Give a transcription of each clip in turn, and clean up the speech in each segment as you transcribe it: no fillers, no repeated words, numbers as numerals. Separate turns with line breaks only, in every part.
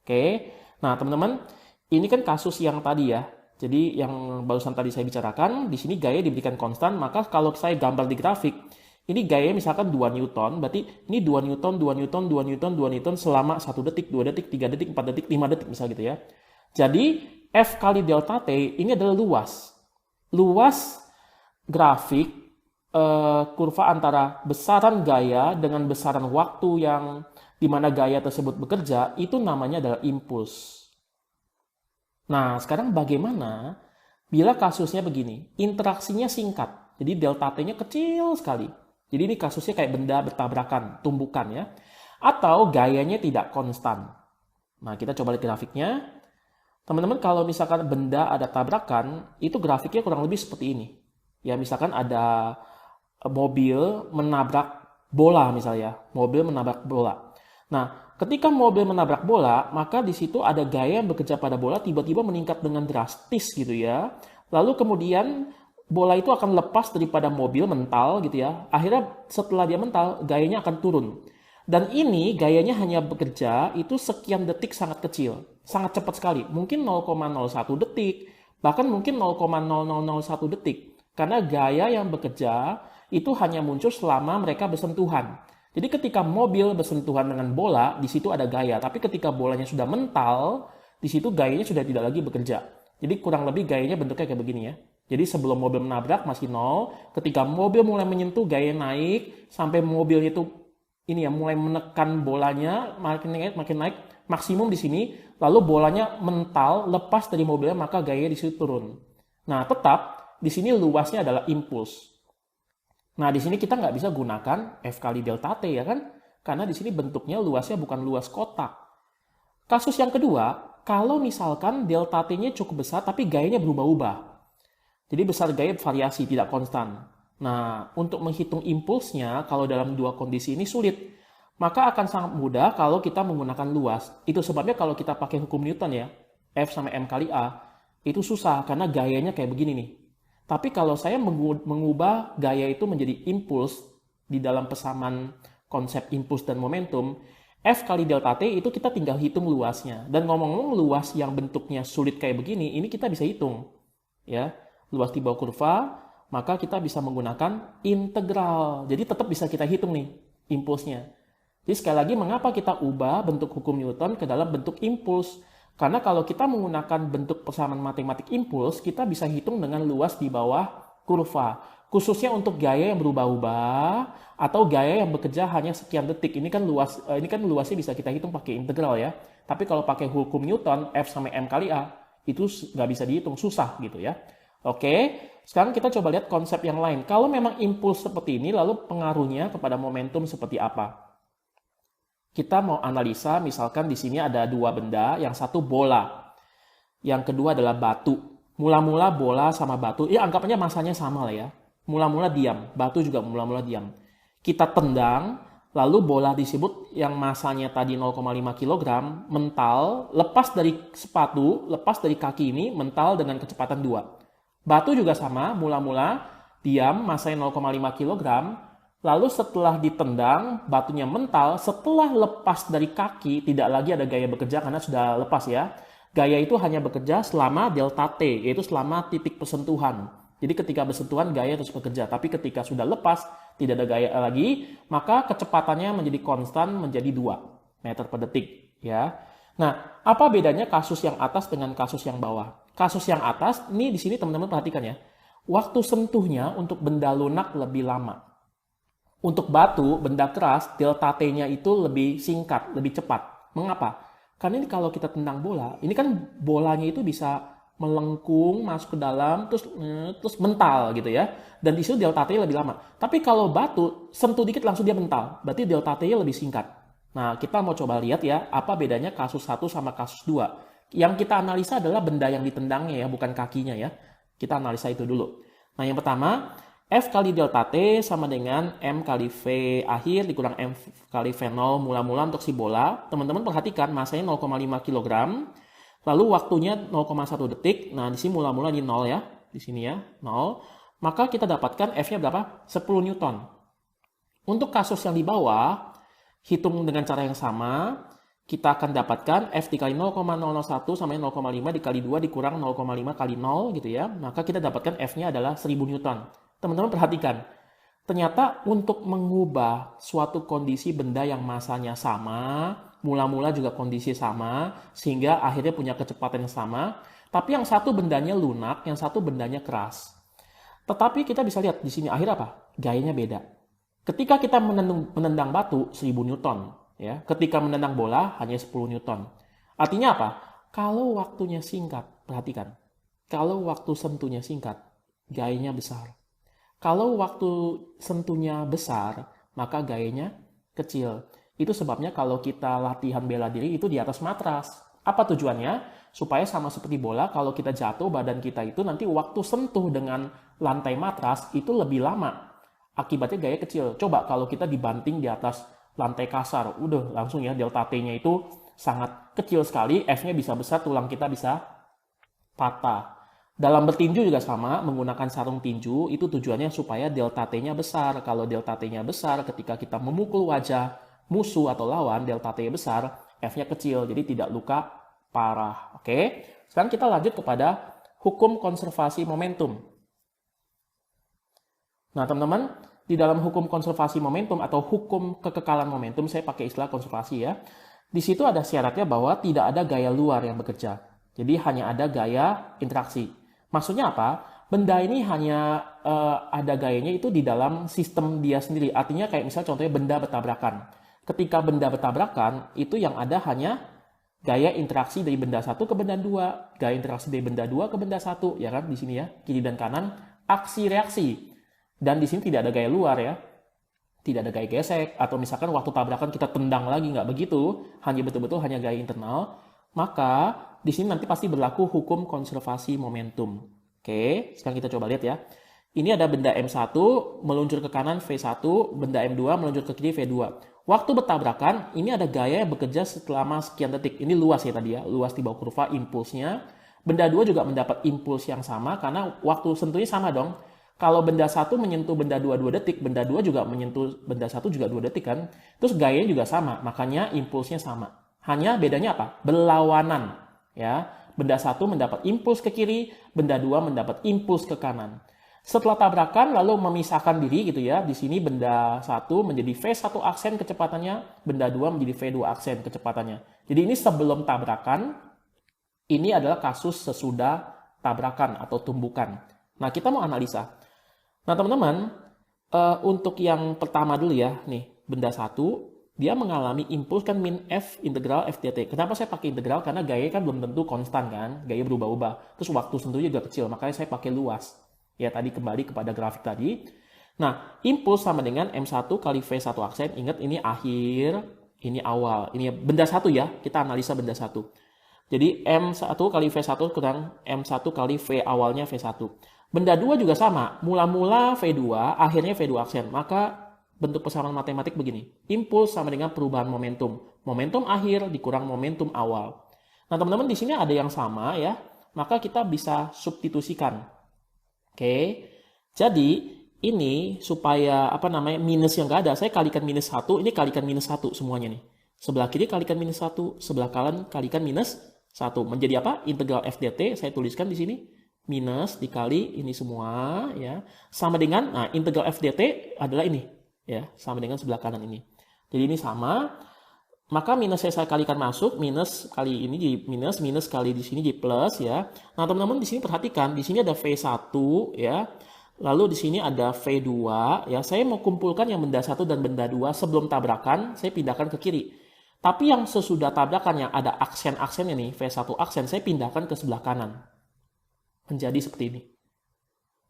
Oke. Nah, teman-teman, ini kan kasus yang tadi ya. Jadi yang barusan tadi saya bicarakan, di sini gaya diberikan konstan, maka kalau saya gambar di grafik, ini gaya misalkan 2 Newton, berarti ini 2 Newton, 2 Newton, 2 Newton, 2 Newton selama 1 detik, 2 detik, 3 detik, 4 detik, 5 detik misal gitu ya. Jadi F kali delta T ini adalah luas. Luas grafik kurva antara besaran gaya dengan besaran waktu yang di mana gaya tersebut bekerja, itu namanya adalah impuls. Nah, sekarang bagaimana bila kasusnya begini? Interaksinya singkat, jadi delta T-nya kecil sekali. Jadi ini kasusnya kayak benda bertabrakan, tumbukan ya. Atau gayanya tidak konstan. Nah, kita coba lihat grafiknya. Teman-teman, kalau misalkan benda ada tabrakan, itu grafiknya kurang lebih seperti ini. Ya, misalkan ada mobil menabrak bola misalnya. Mobil menabrak bola. Nah, ketika mobil menabrak bola, maka di situ ada gaya yang bekerja pada bola tiba-tiba meningkat dengan drastis gitu ya. Lalu kemudian bola itu akan lepas daripada mobil mental gitu ya. Akhirnya setelah dia mental, gayanya akan turun. Dan ini gayanya hanya bekerja itu sekian detik sangat kecil. Sangat cepat sekali. Mungkin 0,01 detik, bahkan mungkin 0,0001 detik. Karena gaya yang bekerja itu hanya muncul selama mereka bersentuhan. Jadi ketika mobil bersentuhan dengan bola, di situ ada gaya. Tapi ketika bolanya sudah mental, di situ gayanya sudah tidak lagi bekerja. Jadi kurang lebih gayanya bentuknya kayak begini ya. Jadi sebelum mobil menabrak masih nol, ketika mobil mulai menyentuh gaya naik, sampai mobilnya itu ini ya mulai menekan bolanya, makin naik, maksimum di sini, lalu bolanya mental, lepas dari mobilnya, maka gayanya di situ turun. Nah, tetap di sini luasnya adalah impuls. Nah, di sini kita nggak bisa gunakan F kali delta T ya kan? Karena di sini bentuknya luasnya bukan luas kotak. Kasus yang kedua, kalau misalkan delta T-nya cukup besar tapi gayanya berubah-ubah. Jadi besar gaya variasi, tidak konstan. Nah, untuk menghitung impulsnya, kalau dalam dua kondisi ini sulit. Maka akan sangat mudah kalau kita menggunakan luas. Itu sebabnya kalau kita pakai hukum Newton ya, F sama M kali A, itu susah karena gayanya kayak begini nih. Tapi kalau saya mengubah gaya itu menjadi impuls di dalam persamaan konsep impuls dan momentum, F kali delta T itu kita tinggal hitung luasnya. Dan ngomong-ngomong luas yang bentuknya sulit kayak begini, ini kita bisa hitung. Ya, luas di bawah kurva, maka kita bisa menggunakan integral. Jadi tetap bisa kita hitung nih impulsnya. Jadi sekali lagi, mengapa kita ubah bentuk hukum Newton ke dalam bentuk impuls? Karena kalau kita menggunakan bentuk persamaan matematik impuls, kita bisa hitung dengan luas di bawah kurva. Khususnya untuk gaya yang berubah-ubah atau gaya yang bekerja hanya sekian detik. Ini kan luasnya bisa kita hitung pakai integral ya. Tapi kalau pakai hukum Newton, F sama M kali A, itu nggak bisa dihitung, susah gitu ya. Oke, sekarang kita coba lihat konsep yang lain. Kalau memang impuls seperti ini, lalu pengaruhnya kepada momentum seperti apa? Kita mau analisa, misalkan di sini ada dua benda, yang satu bola, yang kedua adalah batu. Mula-mula bola sama batu, ya anggapannya masanya sama lah ya. Mula-mula diam, batu juga mula-mula diam. Kita tendang, lalu bola disebut yang masanya tadi 0,5 kg, mental, lepas dari sepatu, lepas dari kaki ini, mental dengan kecepatan 2. Batu juga sama, mula-mula diam, masanya 0,5 kg, lalu setelah ditendang, batunya mental, setelah lepas dari kaki, tidak lagi ada gaya bekerja karena sudah lepas ya. Gaya itu hanya bekerja selama delta T, yaitu selama titik persentuhan. Jadi ketika bersentuhan, gaya terus bekerja. Tapi ketika sudah lepas, tidak ada gaya lagi, maka kecepatannya menjadi konstan, menjadi 2 meter per detik. Ya. Nah, apa bedanya kasus yang atas dengan kasus yang bawah? Kasus yang atas, ini di sini teman-teman perhatikan ya. Waktu sentuhnya untuk benda lunak lebih lama. Untuk batu, benda keras, delta T-nya itu lebih singkat, lebih cepat. Mengapa? Karena ini kalau kita tendang bola, ini kan bolanya itu bisa melengkung, masuk ke dalam, terus mental gitu ya. Dan di situ delta T-nya lebih lama. Tapi kalau batu, sentuh dikit langsung dia mental. Berarti delta T-nya lebih singkat. Nah, kita mau coba lihat ya, apa bedanya kasus 1 sama kasus 2. Yang kita analisa adalah benda yang ditendangnya ya, bukan kakinya ya. Kita analisa itu dulu. Nah, yang pertama, F kali delta T sama dengan M kali V akhir dikurang M kali V0 mula-mula untuk si bola. Teman-teman perhatikan masanya 0,5 kg. Lalu waktunya 0,1 detik. Nah, di sini mula-mula di 0 ya. Di sini ya, 0. Maka kita dapatkan F-nya berapa? 10 Newton. Untuk kasus yang di bawah, hitung dengan cara yang sama. kita akan dapatkan F dikali 0,001 sama 0,5 dikali 2 dikurang 0,5 kali 0 gitu ya. Maka kita dapatkan F-nya adalah 1000 Newton. Teman-teman perhatikan, ternyata untuk mengubah suatu kondisi benda yang masanya sama, mula-mula juga kondisi sama, sehingga akhirnya punya kecepatan yang sama, tapi yang satu bendanya lunak, yang satu bendanya keras. Tetapi kita bisa lihat di sini akhirnya apa? Gayanya beda. Ketika kita menendang batu 1000 Newton, ya. Ketika menendang bola hanya 10 Newton. Artinya apa? Kalau waktunya singkat, perhatikan. Kalau waktu sentuhnya singkat, gayanya besar. Kalau waktu sentuhnya besar, maka gayanya kecil. Itu sebabnya kalau kita latihan bela diri itu di atas matras. Apa tujuannya? Supaya sama seperti bola, kalau kita jatuh, badan kita itu nanti waktu sentuh dengan lantai matras itu lebih lama. Akibatnya gaya kecil. Coba kalau kita dibanting di atas lantai kasar, udah langsung ya delta T-nya itu sangat kecil sekali, F-nya bisa besar, tulang kita bisa patah. Dalam bertinju juga sama, menggunakan sarung tinju, itu tujuannya supaya delta T-nya besar. Kalau delta T-nya besar, ketika kita memukul wajah musuh atau lawan, delta T-nya besar, F-nya kecil, jadi tidak luka parah. Oke, sekarang kita lanjut kepada hukum konservasi momentum. Nah, teman-teman, di dalam hukum konservasi momentum atau hukum kekekalan momentum, saya pakai istilah konservasi ya. Di situ ada syaratnya bahwa tidak ada gaya luar yang bekerja. Jadi hanya ada gaya interaksi. Maksudnya apa? Benda ini hanya ada gayanya itu di dalam sistem dia sendiri. Artinya kayak misalnya contohnya benda bertabrakan. Ketika benda bertabrakan, itu yang ada hanya gaya interaksi dari benda satu ke benda dua, gaya interaksi dari benda dua ke benda satu, ya kan di sini ya, kiri dan kanan, aksi reaksi. Dan di sini tidak ada gaya luar ya. Tidak ada gaya gesek, atau misalkan waktu tabrakan kita tendang lagi, nggak begitu. Hanya betul-betul hanya gaya internal. Maka di sini nanti pasti berlaku hukum konservasi momentum. Oke, sekarang kita coba lihat ya. Ini ada benda M1 meluncur ke kanan V1, benda M2 meluncur ke kiri V2. Waktu bertabrakan, ini ada gaya yang bekerja selama sekian detik. Ini luas ya tadi ya, luas di bawah kurva impulsnya. Benda 2 juga mendapat impuls yang sama karena waktu sentuhnya sama dong. Kalau benda 1 menyentuh benda 2 2 detik, benda 2 juga menyentuh benda 1 juga 2 detik kan. Terus gayanya juga sama, makanya impulsnya sama. Hanya bedanya apa? Berlawanan. Ya, benda 1 mendapat impuls ke kiri, benda 2 mendapat impuls ke kanan. Setelah tabrakan lalu memisahkan diri gitu ya. Di sini benda 1 menjadi V1 aksen kecepatannya, benda 2 menjadi V2 aksen kecepatannya. Jadi ini sebelum tabrakan, ini adalah kasus sesudah tabrakan atau tumbukan. Nah, kita mau analisa. Nah, teman-teman, untuk yang pertama dulu ya, nih, benda 1, dia mengalami impuls kan min F integral F dt. Kenapa saya pakai integral? Karena gaya kan belum tentu konstan kan, gaya berubah-ubah. Terus waktu sentuhnya juga kecil, makanya saya pakai luas. Ya, tadi kembali kepada grafik tadi. Nah, impuls sama dengan M1 kali V1 aksen. Ingat, ini akhir, ini awal. Ini benda 1 ya, kita analisa benda 1. Jadi M1 kali V1 kurang M1 kali V awalnya V1. Benda 2 juga sama, mula-mula V2, akhirnya V2 aksen. Maka bentuk persamaan matematik begini. Impuls sama dengan perubahan momentum. Momentum akhir dikurang momentum awal. Nah, teman-teman di sini ada yang sama ya. Maka kita bisa substitusikan. Oke. Jadi ini supaya minus yang nggak ada, saya kalikan minus 1, ini kalikan minus 1 semuanya nih. Sebelah kiri kalikan minus 1, sebelah kanan kalikan minus 1. Menjadi apa? Integral F dt, saya tuliskan di sini. Minus dikali ini semua ya. Sama dengan, nah integral F dt adalah ini. Ya, sama dengan sebelah kanan ini. Jadi ini sama. Maka minus saya kalikan masuk, minus kali ini jadi minus, minus kali di sini jadi plus ya. Nah, teman-teman di sini perhatikan, di sini ada V1 ya. Lalu di sini ada V2 ya. Saya mau kumpulkan yang benda 1 dan benda 2 sebelum tabrakan, saya pindahkan ke kiri. Tapi yang sesudah tabrakan yang ada aksen-aksennya nih, V1 aksen, saya pindahkan ke sebelah kanan. Menjadi seperti ini.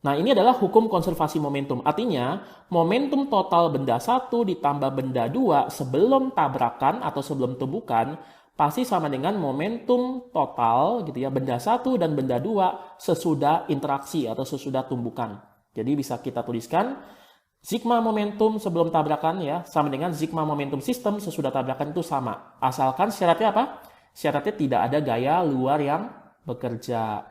Nah, ini adalah hukum konservasi momentum. Artinya, momentum total benda 1 ditambah benda 2 sebelum tabrakan atau sebelum tumbukan pasti sama dengan momentum total gitu ya, benda 1 dan benda 2 sesudah interaksi atau sesudah tumbukan. Jadi bisa kita tuliskan sigma momentum sebelum tabrakan ya sama dengan sigma momentum sistem sesudah tabrakan itu sama. Asalkan syaratnya apa? Syaratnya tidak ada gaya luar yang bekerja.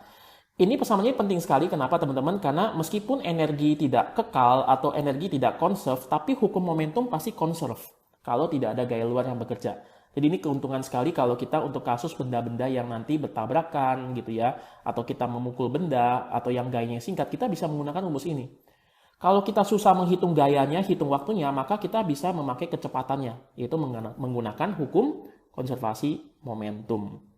Ini persamaannya penting sekali. Kenapa teman-teman? Karena meskipun energi tidak kekal atau energi tidak konserv, tapi hukum momentum pasti konserv kalau tidak ada gaya luar yang bekerja. Jadi ini keuntungan sekali kalau kita untuk kasus benda-benda yang nanti bertabrakan gitu ya, atau kita memukul benda, atau yang gayanya singkat, kita bisa menggunakan rumus ini. Kalau kita susah menghitung gayanya, hitung waktunya, maka kita bisa memakai kecepatannya, yaitu menggunakan hukum konservasi momentum.